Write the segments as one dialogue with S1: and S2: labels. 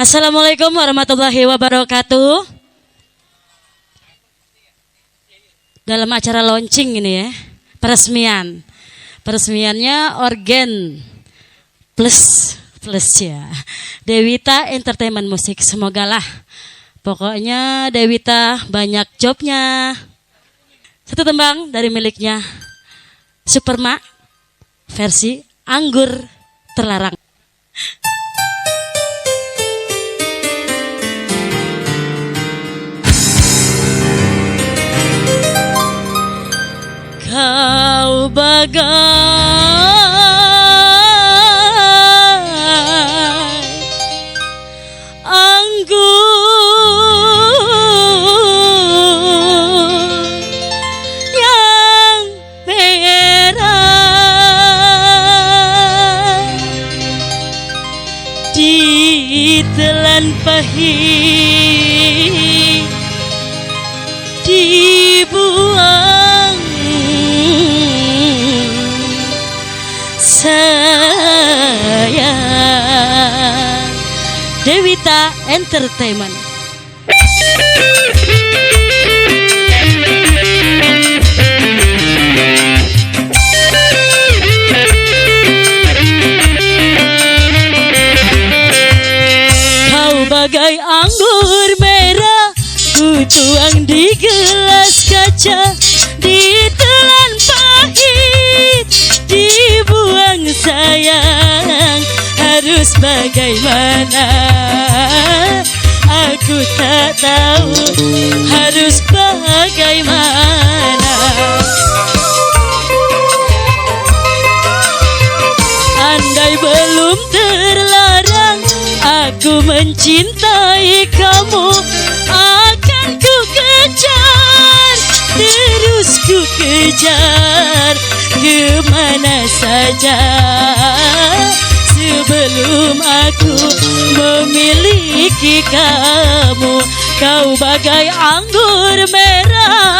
S1: Assalamualaikum warahmatullahi wabarakatuh. Dalam acara launching ini ya, peresmian. Peresmiannya Organ Plus ya. Dewita Entertainment Musik. Semogalah pokoknya Dewita banyak jobnya. Satu tembang dari miliknya Superma versi Anggur Terlarang. Kau bagai anggur yang merah ditelan pahit dibuang sayang. Dewita Entertainment. Kau bagai anggur merah, ku tuang di gelas kaca, ditelan pahit dibuang sayang. Harus bagaimana aku tak tahu, harus bagaimana. Andai belum terlarang aku mencintai kamu, akan ku kejar, terus ku kejar kemana saja sebelum aku memiliki kamu. Kau bagai anggur merah.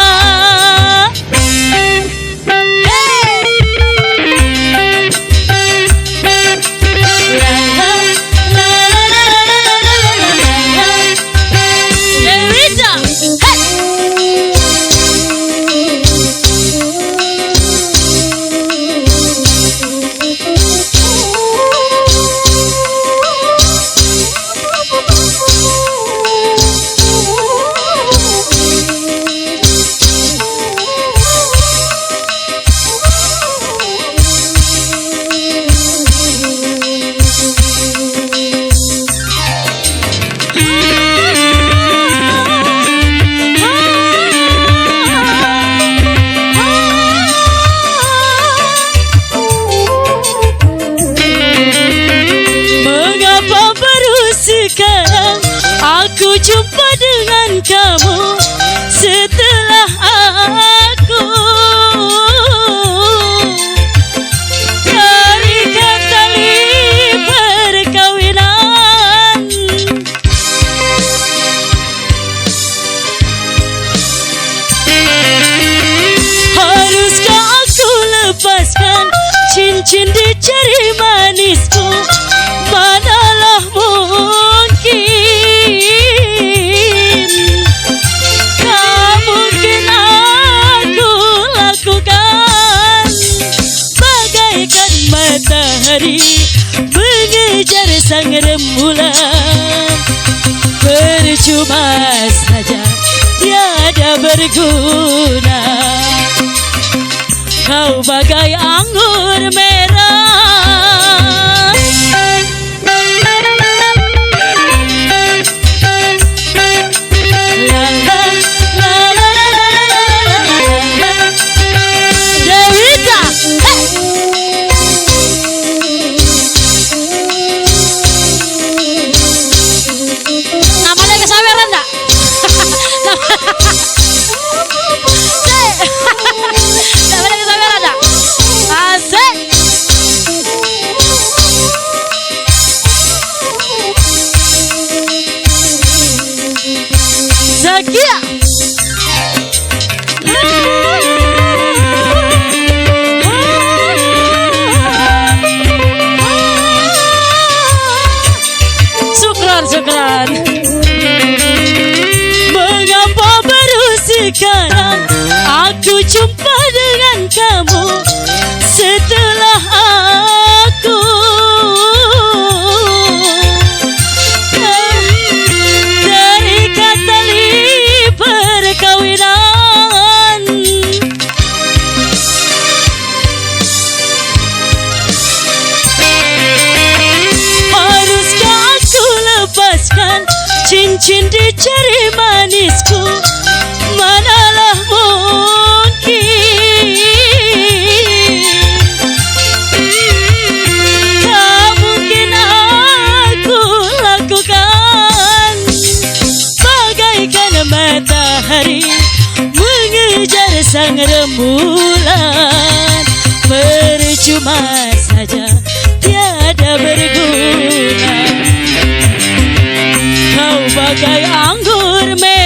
S1: Aku jumpa dengan kamu setelah aku tarikan tali perkawinan. Haruskah aku lepaskan cincin di jari manisku? Manalah mungkin matahari mengejar sang rembulan, percuma saja tiada berguna. Kau bagai anggur merah. syukran. Mengapa baru sekarang aku jumpa dengan kamu setelah aku terikat tali perkawinan. Haruskah aku lepaskan cincin di jari manisku? Manalah mungkin tak mungkin aku lakukan. Bagaikan matahari mengejar sang rembulan, percuma saja tiada berguna. Kau bagai anggur merah